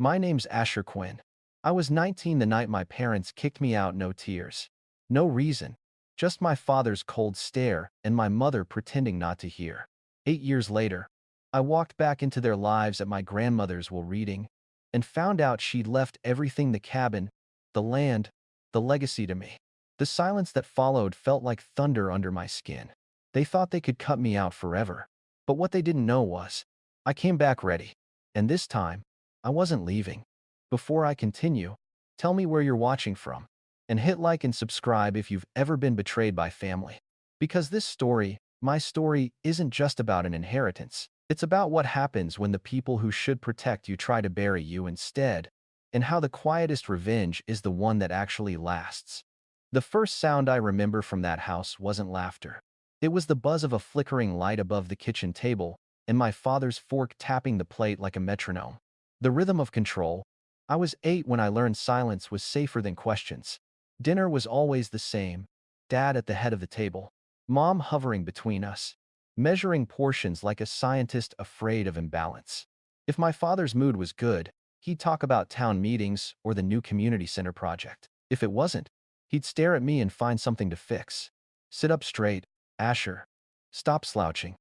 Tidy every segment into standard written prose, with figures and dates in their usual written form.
My name's Asher Quinn. I was 19 the night my parents kicked me out, no tears. No reason. Just my father's cold stare and my mother pretending not to hear. 8 years later, I walked back into their lives at my grandmother's while reading, and found out she'd left everything: the cabin, the land, the legacy to me. The silence that followed felt like thunder under my skin. They thought they could cut me out forever. But what they didn't know was, I came back ready. And this time, I wasn't leaving. Before I continue, tell me where you're watching from, and hit like and subscribe if you've ever been betrayed by family. Because this story, my story, isn't just about an inheritance. It's about what happens when the people who should protect you try to bury you instead, and how the quietest revenge is the one that actually lasts. The first sound I remember from that house wasn't laughter. It was the buzz of a flickering light above the kitchen table, and my father's fork tapping the plate like a metronome. The rhythm of control. I was 8 when I learned silence was safer than questions. Dinner was always the same: Dad at the head of the table, Mom hovering between us, measuring portions like a scientist afraid of imbalance. If my father's mood was good, he'd talk about town meetings or the new community center project. If it wasn't, he'd stare at me and find something to fix. Sit up straight, Asher. Stop slouching.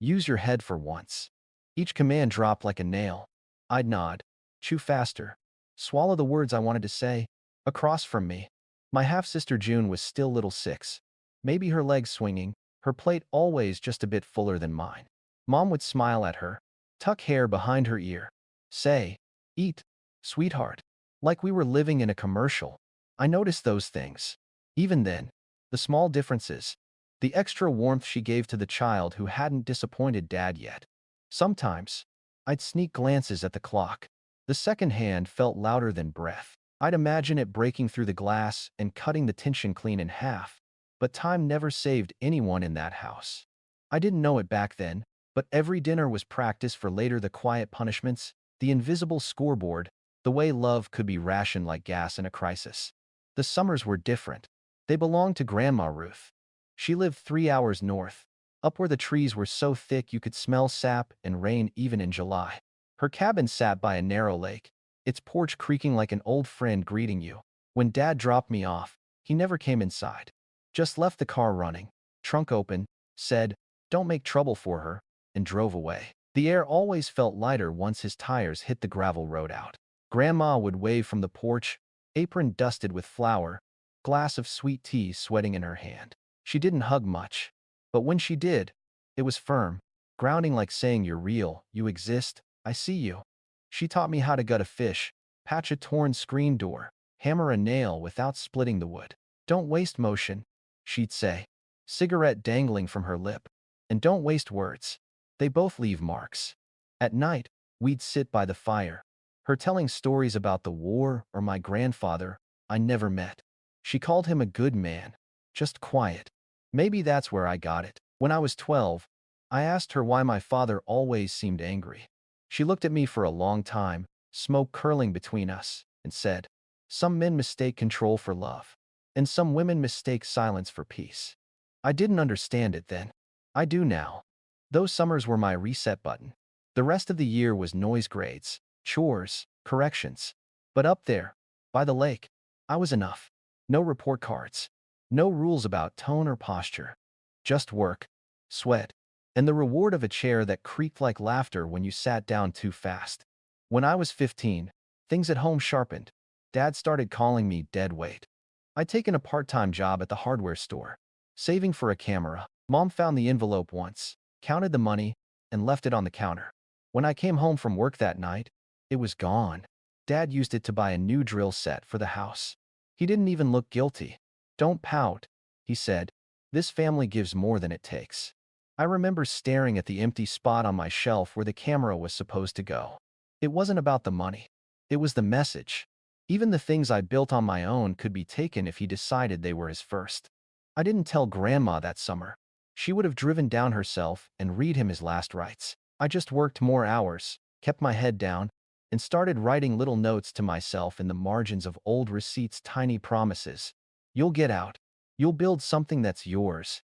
Use your head for once. Each command dropped like a nail. I'd nod. Chew faster. Swallow the words I wanted to say. Across from me, my half-sister June was still little 6. Maybe her legs swinging, her plate always just a bit fuller than mine. Mom would smile at her, tuck hair behind her ear, say, "Eat, sweetheart." Like we were living in a commercial. I noticed those things. Even then, the small differences, the extra warmth she gave to the child who hadn't disappointed Dad yet. Sometimes, I'd sneak glances at the clock. The second hand felt louder than breath. I'd imagine it breaking through the glass and cutting the tension clean in half. But time never saved anyone in that house. I didn't know it back then, but every dinner was practice for later: the quiet punishments, the invisible scoreboard, the way love could be rationed like gas in a crisis. The summers were different. They belonged to Grandma Ruth. She lived 3 hours north, up where the trees were so thick you could smell sap and rain even in July. Her cabin sat by a narrow lake, its porch creaking like an old friend greeting you. When Dad dropped me off, he never came inside. Just left the car running, trunk open, said, "Don't make trouble for her," and drove away. The air always felt lighter once his tires hit the gravel road out. Grandma would wave from the porch, apron dusted with flour, glass of sweet tea sweating in her hand. She didn't hug much, but when she did, it was firm, grounding, like saying, "You're real, you exist, I see you." She taught me how to gut a fish, patch a torn screen door, hammer a nail without splitting the wood. "Don't waste motion," she'd say, cigarette dangling from her lip. "And don't waste words. They both leave marks." At night, we'd sit by the fire, her telling stories about the war or my grandfather I never met. She called him a good man, just quiet. Maybe that's where I got it. When I was 12, I asked her why my father always seemed angry. She looked at me for a long time, smoke curling between us, and said, "Some men mistake control for love, and some women mistake silence for peace." I didn't understand it then. I do now. Those summers were my reset button. The rest of the year was noise grades, chores, corrections. But up there, by the lake, I was enough. No report cards. No rules about tone or posture. Just work, sweat, and the reward of a chair that creaked like laughter when you sat down too fast. When I was 15, things at home sharpened. Dad started calling me dead weight. I'd taken a part-time job at the hardware store, saving for a camera. Mom found the envelope once, counted the money, and left it on the counter. When I came home from work that night, it was gone. Dad used it to buy a new drill set for the house. He didn't even look guilty. "Don't pout," he said. "This family gives more than it takes." I remember staring at the empty spot on my shelf where the camera was supposed to go. It wasn't about the money. It was the message. Even the things I built on my own could be taken if he decided they were his first. I didn't tell Grandma that summer. She would have driven down herself and read him his last rites. I just worked more hours, kept my head down, and started writing little notes to myself in the margins of old receipts: tiny promises. "You'll get out. You'll build something that's yours."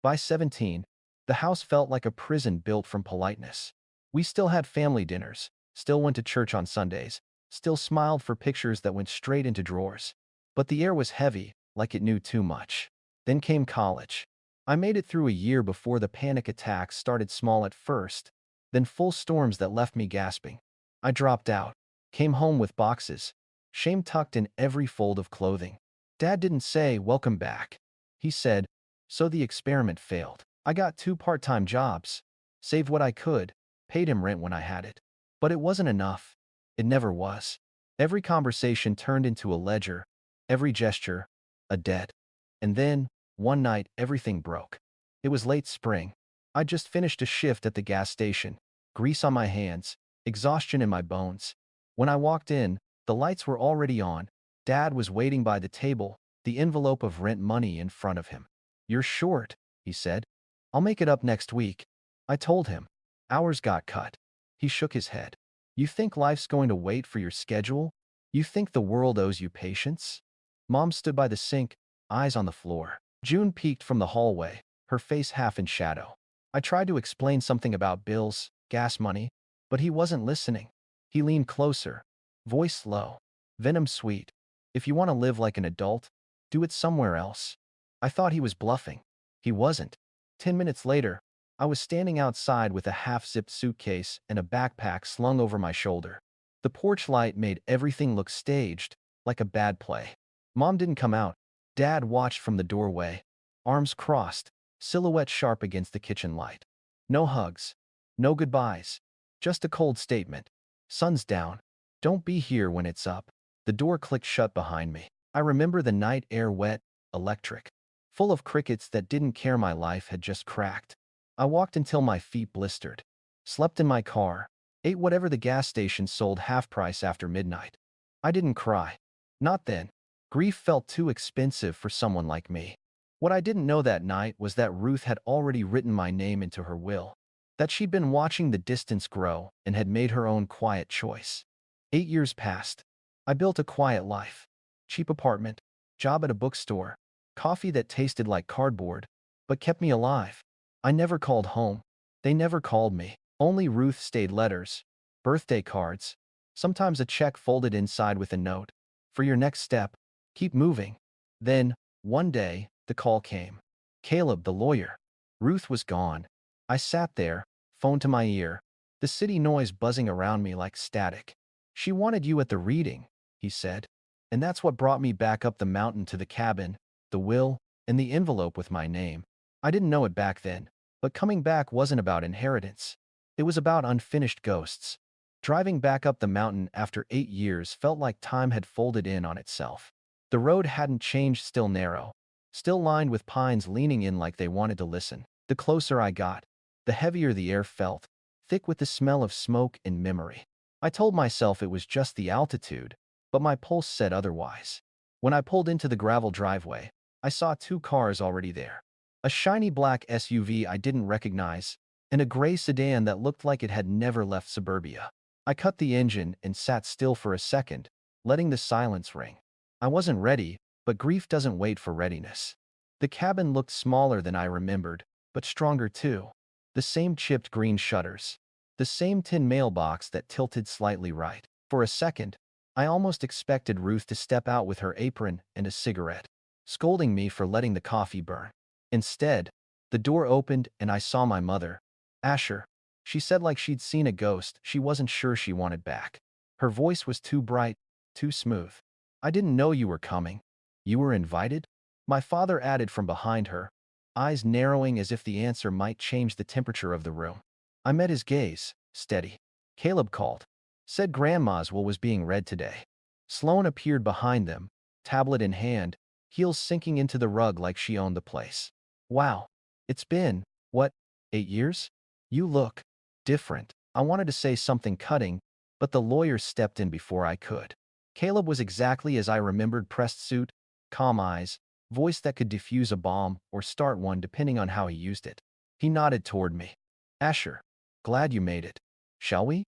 By 17, the house felt like a prison built from politeness. We still had family dinners, still went to church on Sundays, still smiled for pictures that went straight into drawers. But the air was heavy, like it knew too much. Then came college. I made it through a year before the panic attacks started small at first, then full storms that left me gasping. I dropped out, came home with boxes, shame tucked in every fold of clothing. Dad didn't say, "Welcome back." He said, "So the experiment failed." I got 2 part-time jobs, saved what I could, paid him rent when I had it. But it wasn't enough. It never was. Every conversation turned into a ledger, every gesture, a debt. And then, one night, everything broke. It was late spring. I'd just finished a shift at the gas station, grease on my hands, exhaustion in my bones. When I walked in, the lights were already on. Dad was waiting by the table, the envelope of rent money in front of him. "You're short," he said. "I'll make it up next week." I told him. Hours got cut. He shook his head. "You think life's going to wait for your schedule? You think the world owes you patience?" Mom stood by the sink, eyes on the floor. June peeked from the hallway, her face half in shadow. I tried to explain something about bills, gas money, but he wasn't listening. He leaned closer, voice low, venom sweet. "If you want to live like an adult, do it somewhere else." I thought he was bluffing. He wasn't. 10 minutes later, I was standing outside with a half-zipped suitcase and a backpack slung over my shoulder. The porch light made everything look staged, like a bad play. Mom didn't come out. Dad watched from the doorway, arms crossed, silhouette sharp against the kitchen light. No hugs, no goodbyes, just a cold statement. "Sun's down. Don't be here when it's up." The door clicked shut behind me. I remember the night air wet, electric, full of crickets that didn't care my life had just cracked. I walked until my feet blistered, slept in my car, ate whatever the gas station sold half price after midnight. I didn't cry. Not then. Grief felt too expensive for someone like me. What I didn't know that night was that Ruth had already written my name into her will, that she'd been watching the distance grow and had made her own quiet choice. 8 years passed. I built a quiet life. Cheap apartment, job at a bookstore, coffee that tasted like cardboard, but kept me alive. I never called home. They never called me. Only Ruth stayed letters, birthday cards, sometimes a check folded inside with a note. "For your next step, keep moving." Then, one day, the call came. Caleb, the lawyer. Ruth was gone. I sat there, phone to my ear, the city noise buzzing around me like static. "She wanted you at the reading," he said. And that's what brought me back up the mountain to the cabin, the will, and the envelope with my name. I didn't know it back then, but coming back wasn't about inheritance. It was about unfinished ghosts. Driving back up the mountain after 8 years felt like time had folded in on itself. The road hadn't changed, still narrow, still lined with pines leaning in like they wanted to listen. The closer I got, the heavier the air felt, thick with the smell of smoke and memory. I told myself it was just the altitude, but my pulse said otherwise. When I pulled into the gravel driveway, I saw 2 cars already there. A shiny black SUV I didn't recognize, and a gray sedan that looked like it had never left suburbia. I cut the engine and sat still for a second, letting the silence ring. I wasn't ready, but grief doesn't wait for readiness. The cabin looked smaller than I remembered, but stronger too. The same chipped green shutters. The same tin mailbox that tilted slightly right. For a second, I almost expected Ruth to step out with her apron and a cigarette, scolding me for letting the coffee burn. Instead, the door opened and I saw my mother. "Asher," she said like she'd seen a ghost she wasn't sure she wanted back. Her voice was too bright, too smooth. "I didn't know you were coming. You were invited?" My father added from behind her, eyes narrowing as if the answer might change the temperature of the room. I met his gaze, steady. "Caleb called. Said Grandma's will was being read today." Sloane appeared behind them, tablet in hand, heels sinking into the rug like she owned the place. "Wow. It's been, what, 8 years? You look different." I wanted to say something cutting, but the lawyer stepped in before I could. Caleb was exactly as I remembered, pressed suit, calm eyes, voice that could defuse a bomb or start one depending on how he used it. He nodded toward me. "Asher, glad you made it. Shall we?"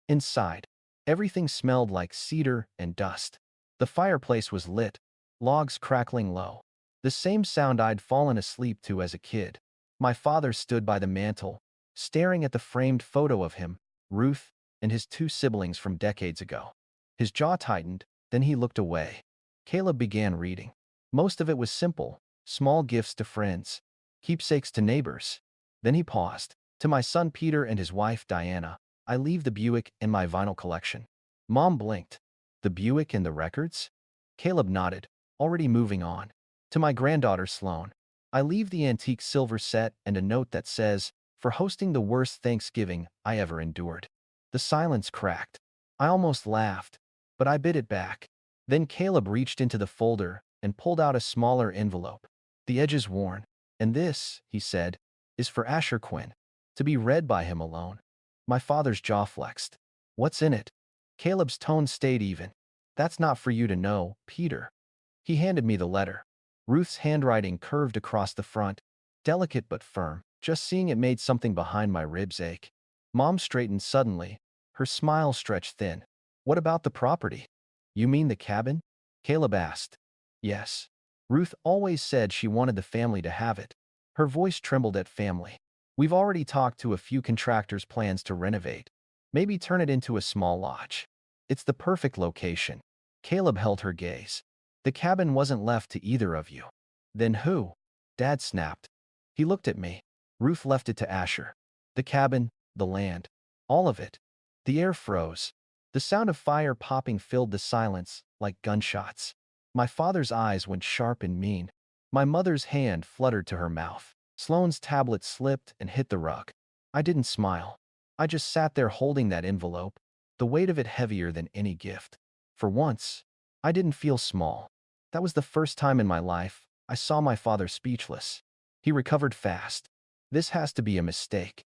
Inside, everything smelled like cedar and dust. The fireplace was lit, logs crackling low. The same sound I'd fallen asleep to as a kid. My father stood by the mantel, staring at the framed photo of him, Ruth, and his 2 siblings from decades ago. His jaw tightened, then he looked away. Caleb began reading. Most of it was simple, small gifts to friends, keepsakes to neighbors. Then he paused. To my son Peter and his wife Diana, I leave the Buick and my vinyl collection. Mom blinked. The Buick and the records? Caleb nodded, already moving on. To my granddaughter Sloane, I leave the antique silver set and a note that says, for hosting the worst Thanksgiving I ever endured. The silence cracked. I almost laughed, but I bit it back. Then Caleb reached into the folder and pulled out a smaller envelope. The edges worn. And this, he said, is for Asher Quinn, to be read by him alone. My father's jaw flexed. What's in it? Caleb's tone stayed even. That's not for you to know, Peter. He handed me the letter. Ruth's handwriting curved across the front, delicate but firm. Just seeing it made something behind my ribs ache. Mom straightened suddenly. Her smile stretched thin. What about the property? You mean the cabin? Caleb asked. Yes. Ruth always said she wanted the family to have it. Her voice trembled at family. We've already talked to a few contractors' plans to renovate. Maybe turn it into a small lodge. It's the perfect location. Caleb held her gaze. The cabin wasn't left to either of you. Then who? Dad snapped. He looked at me. Ruth left it to Asher. The cabin, the land, all of it. The air froze. The sound of fire popping filled the silence like gunshots. My father's eyes went sharp and mean. My mother's hand fluttered to her mouth. Sloane's tablet slipped and hit the rug. I didn't smile. I just sat there holding that envelope, the weight of it heavier than any gift. For once, I didn't feel small. That was the first time in my life I saw my father speechless. He recovered fast. This has to be a mistake.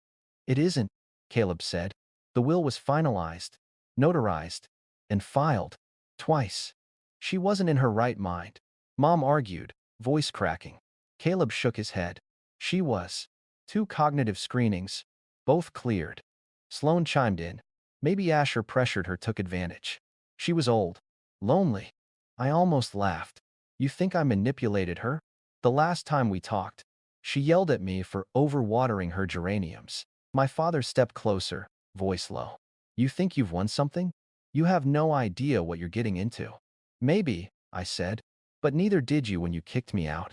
It isn't, Caleb said. The will was finalized, notarized, and filed. Twice. She wasn't in her right mind. Mom argued, voice cracking. Caleb shook his head. She was. 2 cognitive screenings, both cleared. Sloane chimed in. Maybe Asher pressured her, took advantage. She was old. Lonely. I almost laughed. You think I manipulated her? The last time we talked, she yelled at me for overwatering her geraniums. My father stepped closer, voice low. You think you've won something? You have no idea what you're getting into. Maybe, I said, but neither did you when you kicked me out.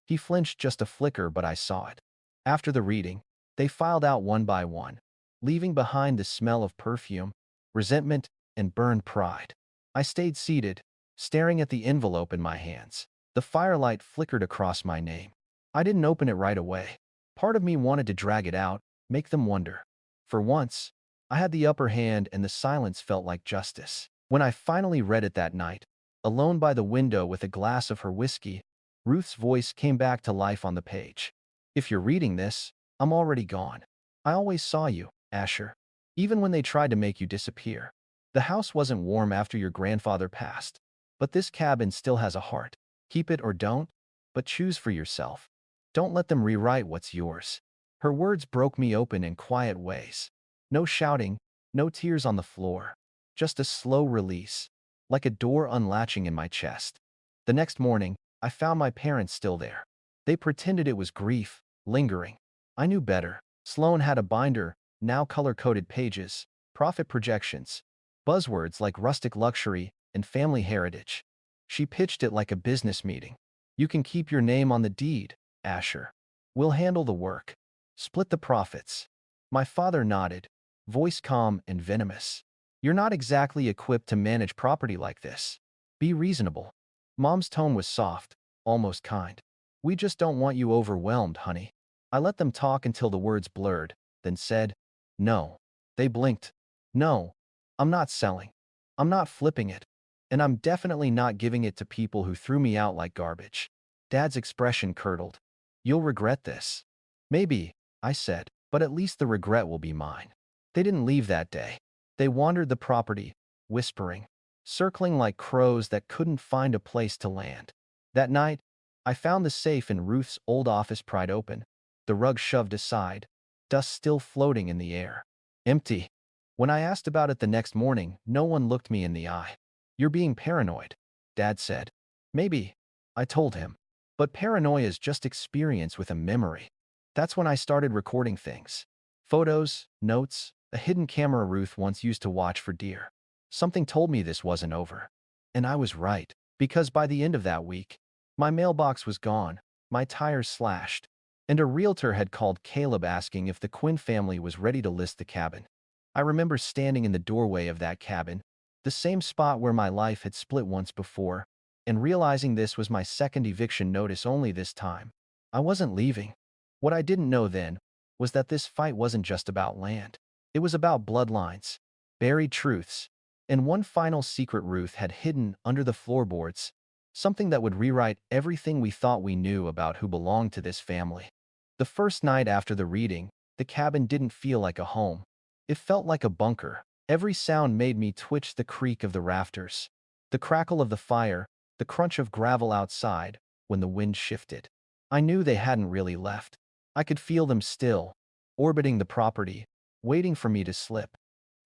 He flinched just a flicker, but I saw it. After the reading, they filed out one by one, leaving behind the smell of perfume, resentment, and burned pride. I stayed seated, staring at the envelope in my hands. The firelight flickered across my name. I didn't open it right away. Part of me wanted to drag it out, make them wonder. For once, I had the upper hand and the silence felt like justice. When I finally read it that night, alone by the window with a glass of her whiskey, Ruth's voice came back to life on the page. If you're reading this, I'm already gone. I always saw you, Asher. Even when they tried to make you disappear. The house wasn't warm after your grandfather passed. But this cabin still has a heart. Keep it or don't, but choose for yourself. Don't let them rewrite what's yours. Her words broke me open in quiet ways. No shouting, no tears on the floor. Just a slow release, like a door unlatching in my chest. The next morning, I found my parents still there. They pretended it was grief, lingering. I knew better. Sloane had a binder, now color-coded pages, profit projections, buzzwords like rustic luxury and family heritage. She pitched it like a business meeting. You can keep your name on the deed, Asher. We'll handle the work. Split the profits. My father nodded, voice calm and venomous. You're not exactly equipped to manage property like this. Be reasonable. Mom's tone was soft, almost kind. We just don't want you overwhelmed, honey. I let them talk until the words blurred, then said, no. They blinked. No, I'm not selling. I'm not flipping it. And I'm definitely not giving it to people who threw me out like garbage. Dad's expression curdled. You'll regret this. Maybe, I said, but at least the regret will be mine. They didn't leave that day. They wandered the property, whispering, circling like crows that couldn't find a place to land. That night, I found the safe in Ruth's old office pried open, the rug shoved aside, dust still floating in the air. Empty. When I asked about it the next morning, no one looked me in the eye. You're being paranoid, Dad said. Maybe, I told him. But paranoia is just experience with a memory. That's when I started recording things. Photos, notes, a hidden camera Ruth once used to watch for deer. Something told me this wasn't over. And I was right, because by the end of that week, my mailbox was gone, my tires slashed, and a realtor had called Caleb asking if the Quinn family was ready to list the cabin. I remember standing in the doorway of that cabin, the same spot where my life had split once before, and realizing this was my second eviction notice only this time. I wasn't leaving. What I didn't know then was that this fight wasn't just about land. It was about bloodlines, buried truths, and one final secret Ruth had hidden under the floorboards, something that would rewrite everything we thought we knew about who belonged to this family. The first night after the reading, the cabin didn't feel like a home. It felt like a bunker. Every sound made me twitch: the creak of the rafters, the crackle of the fire, the crunch of gravel outside when the wind shifted. I knew they hadn't really left. I could feel them still, orbiting the property, waiting for me to slip.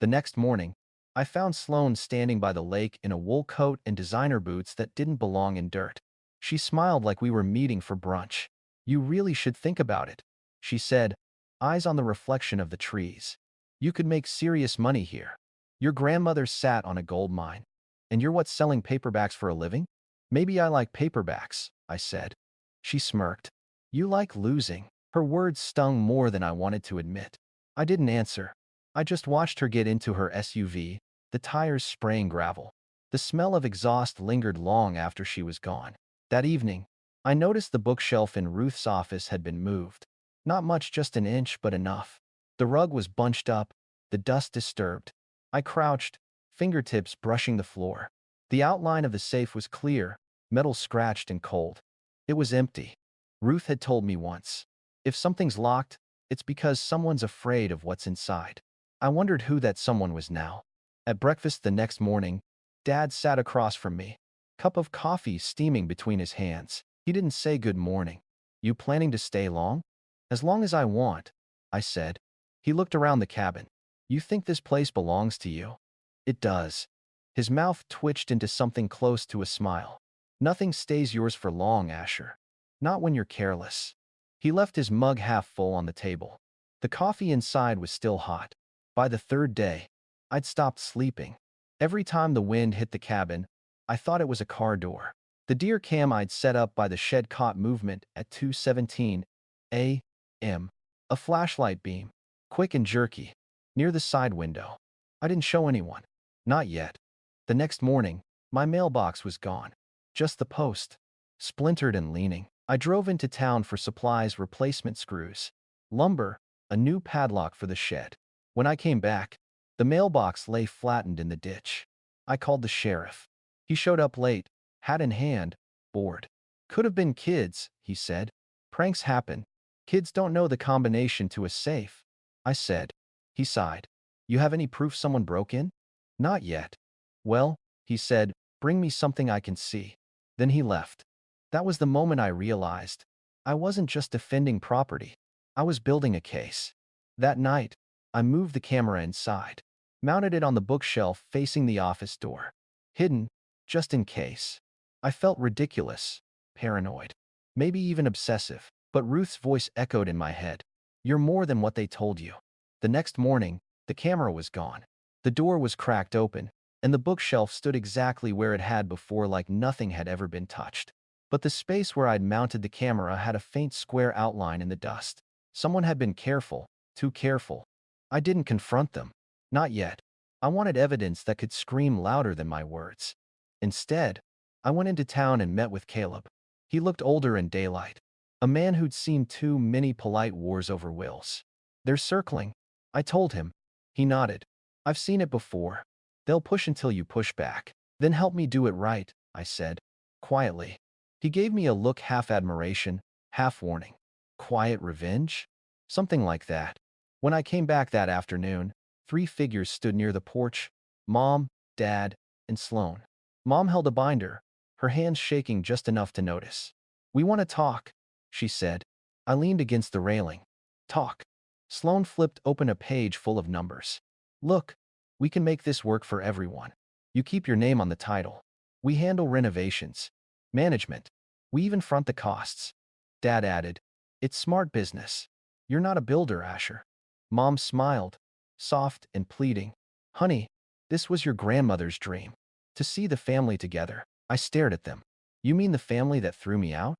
The next morning, I found Sloane standing by the lake in a wool coat and designer boots that didn't belong in dirt. She smiled like we were meeting for brunch. "You really should think about it," she said, eyes on the reflection of the trees. "You could make serious money here. Your grandmother sat on a gold mine. And you're what's selling paperbacks for a living?" "Maybe I like paperbacks," I said. She smirked. "You like losing." Her words stung more than I wanted to admit. I didn't answer. I just watched her get into her SUV, the tires spraying gravel. The smell of exhaust lingered long after she was gone. That evening, I noticed the bookshelf in Ruth's office had been moved. Not much, just an inch, but enough. The rug was bunched up, the dust disturbed. I crouched, fingertips brushing the floor. The outline of the safe was clear, metal scratched and cold. It was empty. Ruth had told me once, if something's locked, it's because someone's afraid of what's inside. I wondered who that someone was now. At breakfast the next morning, Dad sat across from me, cup of coffee steaming between his hands. He didn't say good morning. "You planning to stay long?" "As long as I want," I said. He looked around the cabin. "You think this place belongs to you?" "It does." His mouth twitched into something close to a smile. "Nothing stays yours for long, Asher. Not when you're careless." He left his mug half full on the table. The coffee inside was still hot. By the third day, I'd stopped sleeping. Every time the wind hit the cabin, I thought it was a car door. The deer cam I'd set up by the shed caught movement at 2:17 a.m. A flashlight beam, quick and jerky, near the side window. I didn't show anyone. Not yet. The next morning, my mailbox was gone. Just the post, splintered and leaning. I drove into town for supplies, replacement screws, lumber, a new padlock for the shed. When I came back, the mailbox lay flattened in the ditch. I called the sheriff. He showed up late, hat in hand, bored. "Could have been kids," he said. "Pranks happen. Kids don't know the combination to a safe," I said. He sighed. "You have any proof someone broke in?" "Not yet." "Well," he said, "bring me something I can see." Then he left. That was the moment I realized I wasn't just defending property. I was building a case. That night, I moved the camera inside, mounted it on the bookshelf facing the office door. Hidden, just in case. I felt ridiculous, paranoid, maybe even obsessive, but Ruth's voice echoed in my head. "You're more than what they told you." The next morning, the camera was gone. The door was cracked open, and the bookshelf stood exactly where it had before, like nothing had ever been touched. But the space where I'd mounted the camera had a faint square outline in the dust. Someone had been careful, too careful. I didn't confront them. Not yet. I wanted evidence that could scream louder than my words. Instead, I went into town and met with Caleb. He looked older in daylight. A man who'd seen too many polite wars over wills. "They're circling," I told him. He nodded. "I've seen it before. They'll push until you push back. Then help me do it right," I said, quietly. He gave me a look, half admiration, half warning. "Quiet revenge?" "Something like that." When I came back that afternoon, 3 figures stood near the porch: Mom, Dad, and Sloane. Mom held a binder, her hands shaking just enough to notice. "We want to talk," she said. I leaned against the railing. "Talk." Sloane flipped open a page full of numbers. "Look, we can make this work for everyone. You keep your name on the title. We handle renovations, management. We even front the costs." Dad added, "It's smart business. You're not a builder, Asher." Mom smiled, soft and pleading. "Honey, This was your grandmother's dream. To see the family together. I stared at them. You mean the family that threw me out?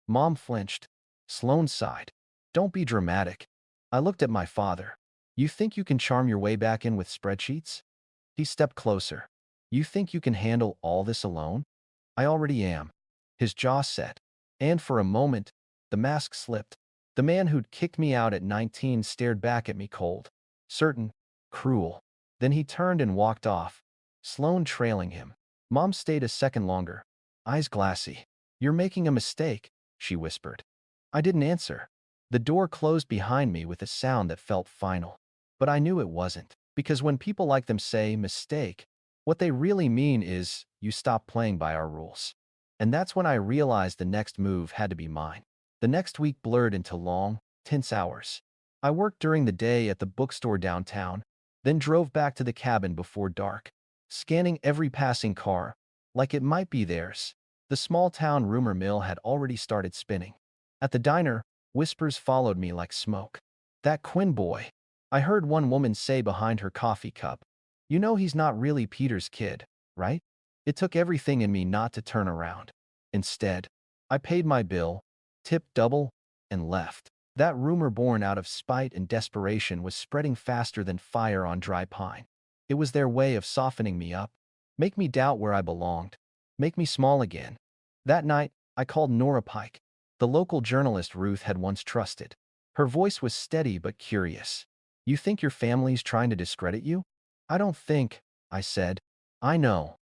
Mom flinched. Sloane sighed. Don't be dramatic. I looked at my father. You think you can charm your way back in with spreadsheets? He stepped closer. You think you can handle all this alone? I already am. His jaw set. And for a moment, the mask slipped. The man who'd kicked me out at 19 stared back at me cold. Certain. Cruel. Then he turned and walked off, Sloane trailing him. Mom stayed a second longer. Eyes glassy. You're making a mistake, she whispered. I didn't answer. The door closed behind me with a sound that felt final. But I knew it wasn't. Because when people like them say mistake, what they really mean is, you stop playing by our rules. And that's when I realized the next move had to be mine. The next week blurred into long, tense hours. I worked during the day at the bookstore downtown, then drove back to the cabin before dark, scanning every passing car, like it might be theirs. The small-town rumor mill had already started spinning. At the diner, whispers followed me like smoke. That Quinn boy. I heard one woman say behind her coffee cup. You know he's not really Peter's kid, right? It took everything in me not to turn around. Instead, I paid my bill, tipped double, and left. That rumor born out of spite and desperation was spreading faster than fire on dry pine. It was their way of softening me up, make me doubt where I belonged, make me small again. That night, I called Nora Pike, the local journalist Ruth had once trusted. Her voice was steady but curious. You think your family's trying to discredit you? I don't think, I said. I know.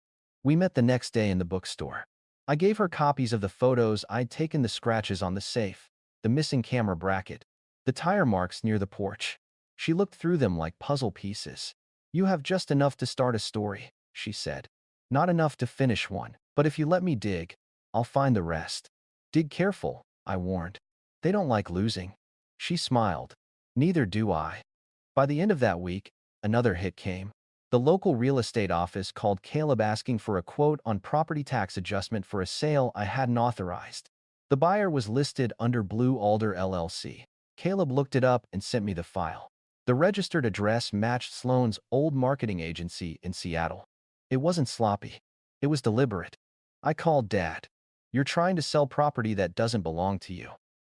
We met the next day in the bookstore. I gave her copies of the photos I'd taken, the scratches on the safe, the missing camera bracket, the tire marks near the porch. She looked through them like puzzle pieces. You have just enough to start a story, she said. Not enough to finish one, but if you let me dig, I'll find the rest. Dig careful, I warned. They don't like losing. She smiled. Neither do I. By the end of that week, another hit came. The local real estate office called Caleb asking for a quote on property tax adjustment for a sale I hadn't authorized. The buyer was listed under Blue Alder LLC. Caleb looked it up and sent me the file. The registered address matched Sloane's old marketing agency in Seattle. It wasn't sloppy. It was deliberate. I called Dad. You're trying to sell property that doesn't belong to you.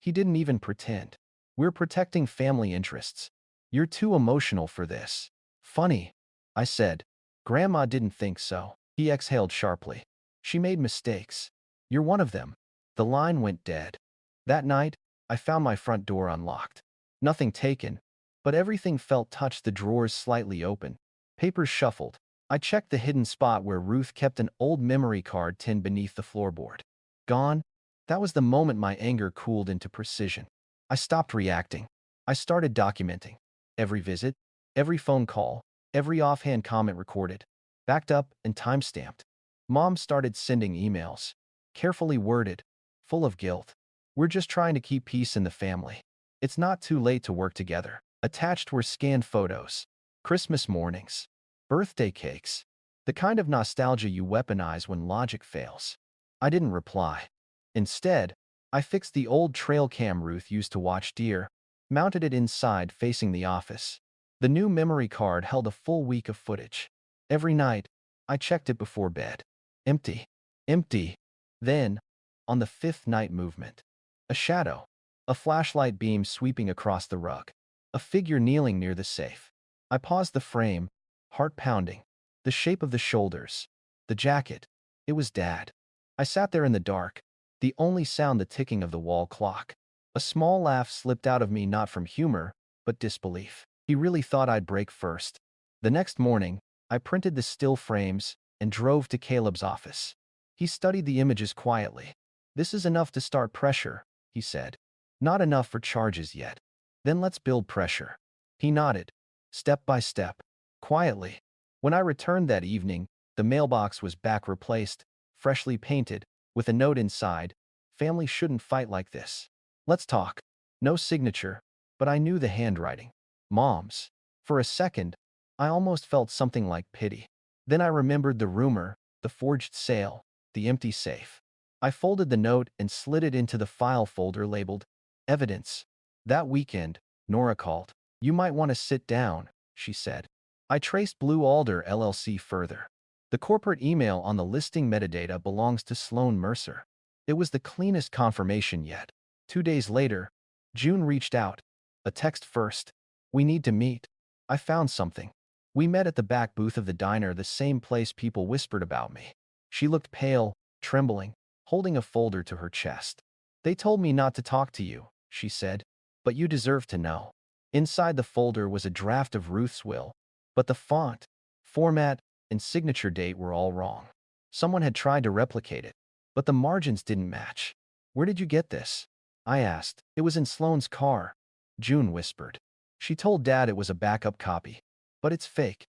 He didn't even pretend. We're protecting family interests. You're too emotional for this. Funny, I said. Grandma didn't think so. He exhaled sharply. She made mistakes. You're one of them. The line went dead. That night, I found my front door unlocked. Nothing taken, but everything felt touched, the drawers slightly open. Papers shuffled. I checked the hidden spot where Ruth kept an old memory card tin beneath the floorboard. Gone? That was the moment my anger cooled into precision. I stopped reacting. I started documenting. Every visit, every phone call, every offhand comment recorded, backed up and time-stamped. Mom started sending emails, carefully worded, full of guilt. We're just trying to keep peace in the family. It's not too late to work together. Attached were scanned photos, Christmas mornings, birthday cakes, the kind of nostalgia you weaponize when logic fails. I didn't reply. Instead, I fixed the old trail cam Ruth used to watch deer, mounted it inside facing the office. The new memory card held a full week of footage. Every night, I checked it before bed. Empty. Empty. Then, on the fifth night, movement. A shadow. A flashlight beam sweeping across the rug. A figure kneeling near the safe. I paused the frame, heart pounding. The shape of the shoulders. The jacket. It was Dad. I sat there in the dark, the only sound the ticking of the wall clock. A small laugh slipped out of me, not from humor, but disbelief. He really thought I'd break first. The next morning, I printed the still frames and drove to Caleb's office. He studied the images quietly. This is enough to start pressure, he said. Not enough for charges yet. Then let's build pressure. He nodded, step by step, quietly. When I returned that evening, the mailbox was back replaced, freshly painted, with a note inside. Family shouldn't fight like this. Let's talk. No signature, but I knew the handwriting. Mom's. For a second, I almost felt something like pity. Then I remembered the rumor, the forged sale, the empty safe. I folded the note and slid it into the file folder labeled Evidence. That weekend, Nora called. You might want to sit down, she said. I traced Blue Alder LLC further. The corporate email on the listing metadata belongs to Sloan Mercer. It was the cleanest confirmation yet. 2 days later, June reached out. A text first. We need to meet. I found something. We met at the back booth of the diner, the same place people whispered about me. She looked pale, trembling, holding a folder to her chest. They told me not to talk to you, she said, but you deserve to know. Inside the folder was a draft of Ruth's will, but the font, format, and signature date were all wrong. Someone had tried to replicate it, but the margins didn't match. Where did you get this? I asked. It was in Sloane's car, June whispered. She told Dad it was a backup copy. But it's fake.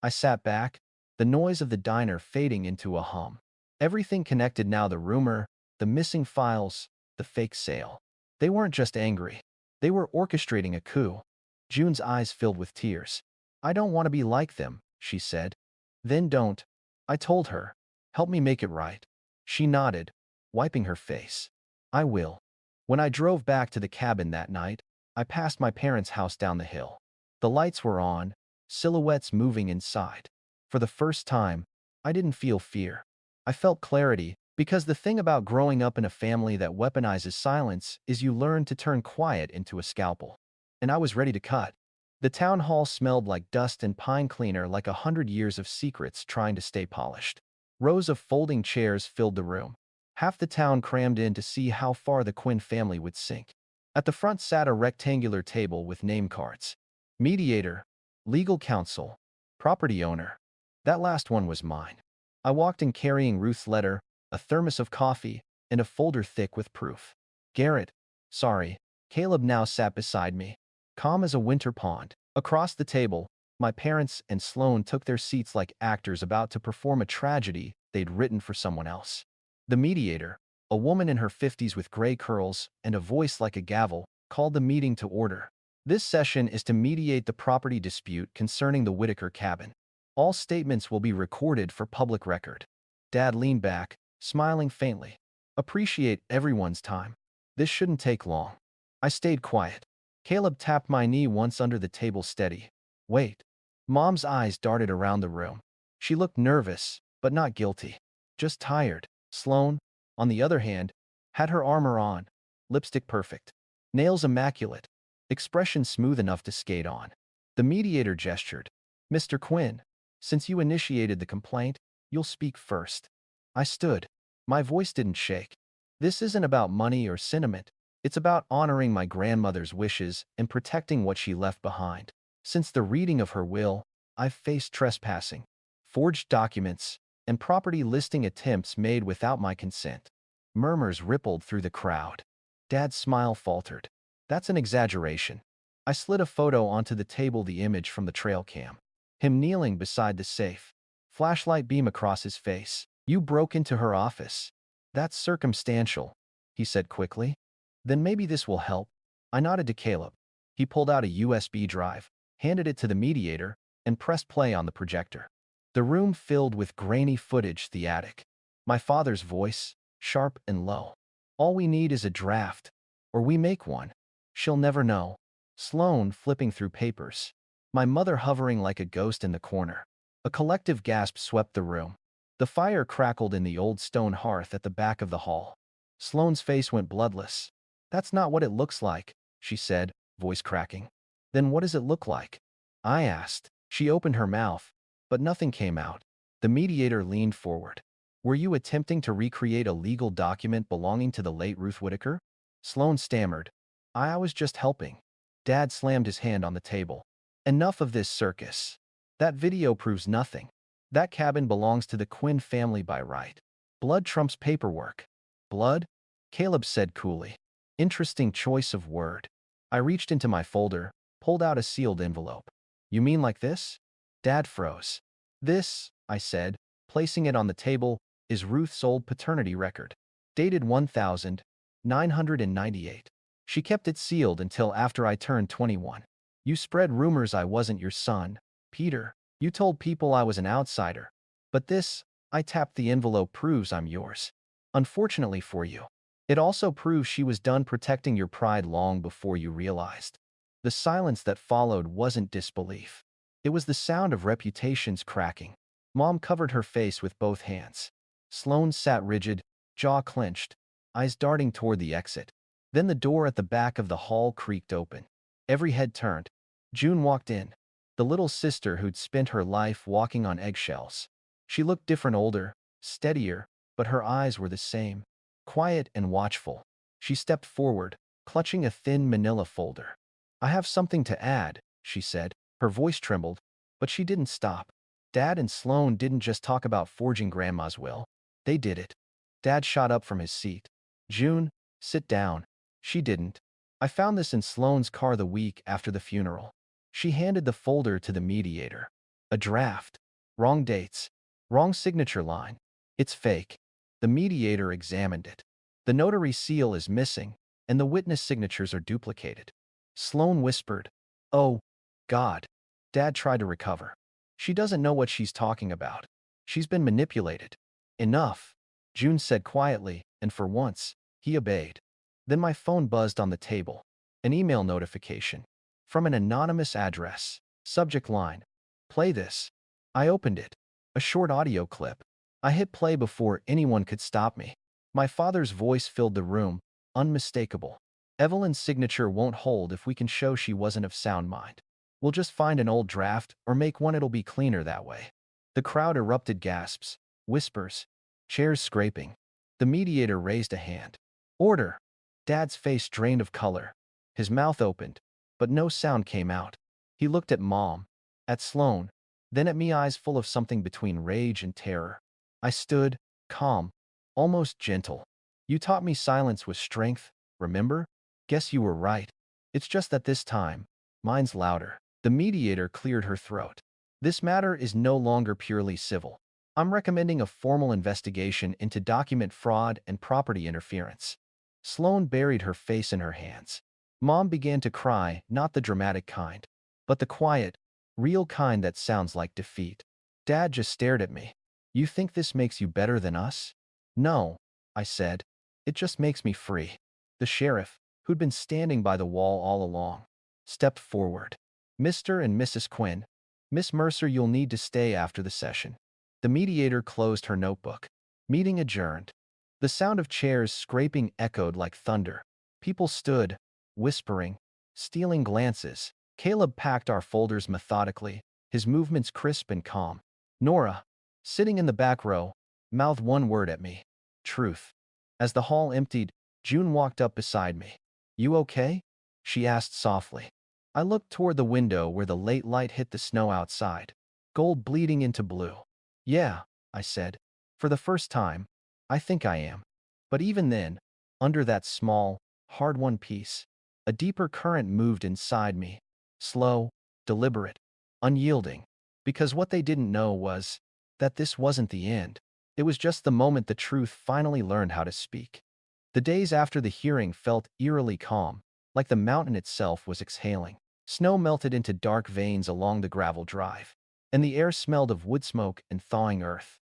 I sat back, the noise of the diner fading into a hum. Everything connected now: the rumor, the missing files, the fake sale. They weren't just angry. They were orchestrating a coup. June's eyes filled with tears. I don't want to be like them, she said. Then don't. I told her. Help me make it right. She nodded, wiping her face. I will. When I drove back to the cabin that night, I passed my parents' house down the hill. The lights were on, silhouettes moving inside. For the first time, I didn't feel fear. I felt clarity, because the thing about growing up in a family that weaponizes silence is you learn to turn quiet into a scalpel. And I was ready to cut. The town hall smelled like dust and pine cleaner, like 100 years of secrets trying to stay polished. Rows of folding chairs filled the room. Half the town crammed in to see how far the Quinn family would sink. At the front sat a rectangular table with name cards. Mediator, legal counsel, property owner. That last one was mine. I walked in carrying Ruth's letter, a thermos of coffee, and a folder thick with proof. Garrett, sorry. Caleb now sat beside me, calm as a winter pond. Across the table, my parents and Sloan took their seats like actors about to perform a tragedy they'd written for someone else. The mediator, a woman in her 50s with gray curls and a voice like a gavel, called the meeting to order. This session is to mediate the property dispute concerning the Whitaker cabin. All statements will be recorded for public record. Dad leaned back, smiling faintly. Appreciate everyone's time. This shouldn't take long. I stayed quiet. Caleb tapped my knee once under the table. Steady. Wait. Mom's eyes darted around the room. She looked nervous, but not guilty. Just tired. Sloan, on the other hand, had her armor on, lipstick perfect, nails immaculate, expression smooth enough to skate on. The mediator gestured. Mr. Quinn, since you initiated the complaint, you'll speak first. I stood. My voice didn't shake. This isn't about money or sentiment. It's about honoring my grandmother's wishes and protecting what she left behind. Since the reading of her will, I've faced trespassing, forged documents, and property listing attempts made without my consent. Murmurs rippled through the crowd. Dad's smile faltered. That's an exaggeration. I slid a photo onto the table, the image from the trail cam. Him kneeling beside the safe. Flashlight beam across his face. You broke into her office. That's circumstantial, he said quickly. Then maybe this will help. I nodded to Caleb. He pulled out a USB drive, handed it to the mediator, and pressed play on the projector. The room filled with grainy footage, the attic. My father's voice, sharp and low. All we need is a draft, or we make one. She'll never know. Sloan flipping through papers. My mother hovering like a ghost in the corner. A collective gasp swept the room. The fire crackled in the old stone hearth at the back of the hall. Sloan's face went bloodless. That's not what it looks like, she said, voice cracking. Then what does it look like? I asked. She opened her mouth, but nothing came out. The mediator leaned forward. Were you attempting to recreate a legal document belonging to the late Ruth Whitaker? Sloan stammered. I was just helping. Dad slammed his hand on the table. Enough of this circus. That video proves nothing. That cabin belongs to the Quinn family by right. Blood trumps paperwork. Blood? Caleb said coolly. Interesting choice of word. I reached into my folder, pulled out a sealed envelope. You mean like this? Dad froze. This, I said, placing it on the table, is Ruth's old paternity record. Dated 1998. She kept it sealed until after I turned 21. You spread rumors I wasn't your son, Peter. You told people I was an outsider. But this, I tapped the envelope, proves I'm yours. Unfortunately for you. It also proves she was done protecting your pride long before you realized. The silence that followed wasn't disbelief. It was the sound of reputations cracking. Mom covered her face with both hands. Sloane sat rigid, jaw clenched, eyes darting toward the exit. Then the door at the back of the hall creaked open. Every head turned. June walked in. The little sister who'd spent her life walking on eggshells. She looked different, older, steadier, but her eyes were the same, quiet and watchful. She stepped forward, clutching a thin manila folder. "I have something to add," she said. Her voice trembled, but she didn't stop. "Dad and Sloane didn't just talk about forging Grandma's will. They did it." Dad shot up from his seat. "June, sit down." "She didn't. I found this in Sloane's car the week after the funeral." She handed the folder to the mediator. "A draft. Wrong dates. Wrong signature line. It's fake." The mediator examined it. "The notary seal is missing, and the witness signatures are duplicated." Sloane whispered, "Oh, God." Dad tried to recover. "She doesn't know what she's talking about. She's been manipulated." "Enough," June said quietly, and for once, he obeyed. Then my phone buzzed on the table. An email notification. From an anonymous address. Subject line: "Play this." I opened it. A short audio clip. I hit play before anyone could stop me. My father's voice filled the room, unmistakable. "Evelyn's signature won't hold if we can show she wasn't of sound mind. We'll just find an old draft or make one, it'll be cleaner that way." The crowd erupted, gasps, whispers, chairs scraping. The mediator raised a hand. "Order." Dad's face drained of color. His mouth opened, but no sound came out. He looked at Mom, at Sloane, then at me, eyes full of something between rage and terror. I stood, calm, almost gentle. "You taught me silence was strength, remember? Guess you were right. It's just that this time, mine's louder." The mediator cleared her throat. "This matter is no longer purely civil. I'm recommending a formal investigation into document fraud and property interference." Sloane buried her face in her hands. Mom began to cry, not the dramatic kind, but the quiet, real kind that sounds like defeat. Dad just stared at me. "You think this makes you better than us?" "No," I said. "It just makes me free." The sheriff, who'd been standing by the wall all along, stepped forward. "Mr. and Mrs. Quinn, Miss Mercer, you'll need to stay after the session." The mediator closed her notebook. Meeting adjourned. The sound of chairs scraping echoed like thunder. People stood, whispering, stealing glances. Caleb packed our folders methodically, his movements crisp and calm. Nora, sitting in the back row, mouthed one word at me: "Truth." As the hall emptied, June walked up beside me. "You okay?" she asked softly. I looked toward the window where the late light hit the snow outside, gold bleeding into blue. "Yeah," I said. "For the first time, I think I am." But even then, under that small, hard-won piece, a deeper current moved inside me. Slow, deliberate, unyielding. Because what they didn't know was that this wasn't the end. It was just the moment the truth finally learned how to speak. The days after the hearing felt eerily calm, like the mountain itself was exhaling. Snow melted into dark veins along the gravel drive, and the air smelled of wood smoke and thawing earth.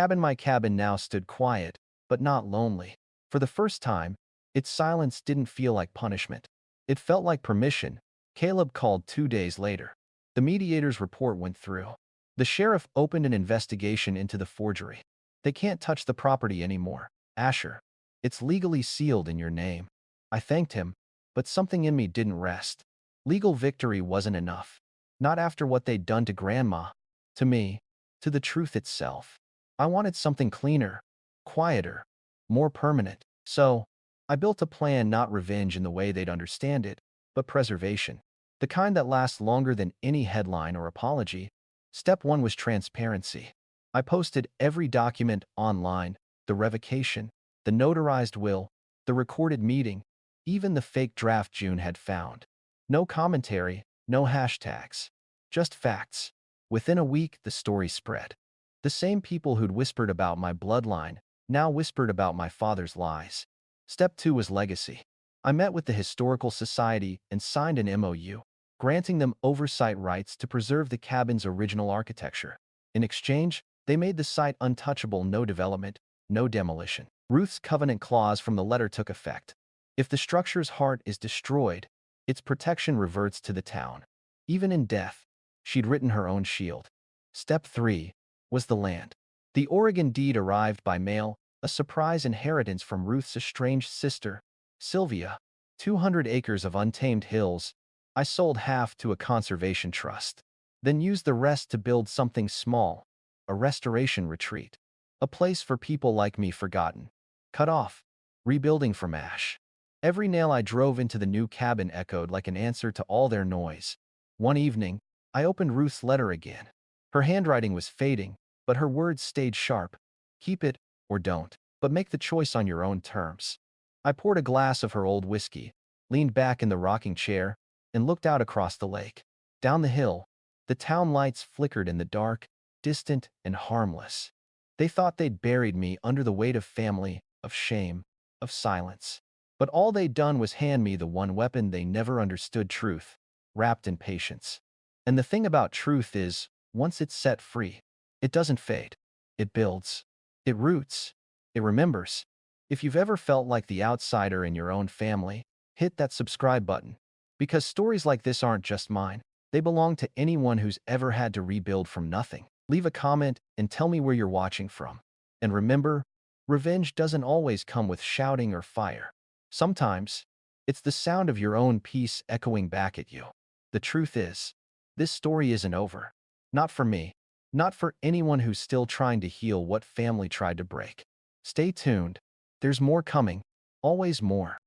My cabin now stood quiet, but not lonely. For the first time, its silence didn't feel like punishment. It felt like permission. Caleb called 2 days later. The mediator's report went through. The sheriff opened an investigation into the forgery. "They can't touch the property anymore, Asher. It's legally sealed in your name." I thanked him, but something in me didn't rest. Legal victory wasn't enough. Not after what they'd done to Grandma, to me, to the truth itself. I wanted something cleaner, quieter, more permanent. So, I built a plan, not revenge in the way they'd understand it, but preservation. The kind that lasts longer than any headline or apology. Step 1 was transparency. I posted every document online: the revocation, the notarized will, the recorded meeting, even the fake draft June had found. No commentary, no hashtags. Just facts. Within a week, the story spread. The same people who'd whispered about my bloodline now whispered about my father's lies. Step 2 was legacy. I met with the Historical Society and signed an MOU, granting them oversight rights to preserve the cabin's original architecture. In exchange, they made the site untouchable: no development, no demolition. Ruth's covenant clause from the letter took effect. If the structure's heart is destroyed, its protection reverts to the town. Even in death, She'd written her own shield. Step 3 was the land. The Oregon deed arrived by mail, a surprise inheritance from Ruth's estranged sister, Sylvia. 200 acres of untamed hills. I sold half to a conservation trust, then used the rest to build something small, a restoration retreat. A place for people like me forgotten, cut off, rebuilding from ash. Every nail I drove into the new cabin echoed like an answer to all their noise. One evening, I opened Ruth's letter again. Her handwriting was fading, but her words stayed sharp. Keep it, or don't, but make the choice on your own terms. I poured a glass of her old whiskey, leaned back in the rocking chair, and looked out across the lake. Down the hill, the town lights flickered in the dark, distant and harmless. They thought they'd buried me under the weight of family, of shame, of silence. But all they'd done was hand me the one weapon they never understood: truth, wrapped in patience. And the thing about truth is, once it's set free, it doesn't fade. It builds. It roots. It remembers. If you've ever felt like the outsider in your own family, hit that subscribe button. Because stories like this aren't just mine. They belong to anyone who's ever had to rebuild from nothing. Leave a comment and tell me where you're watching from. And remember, revenge doesn't always come with shouting or fire. Sometimes, it's the sound of your own peace echoing back at you. The truth is, this story isn't over. Not for me. Not for anyone who's still trying to heal what family tried to break. Stay tuned. There's more coming. Always more.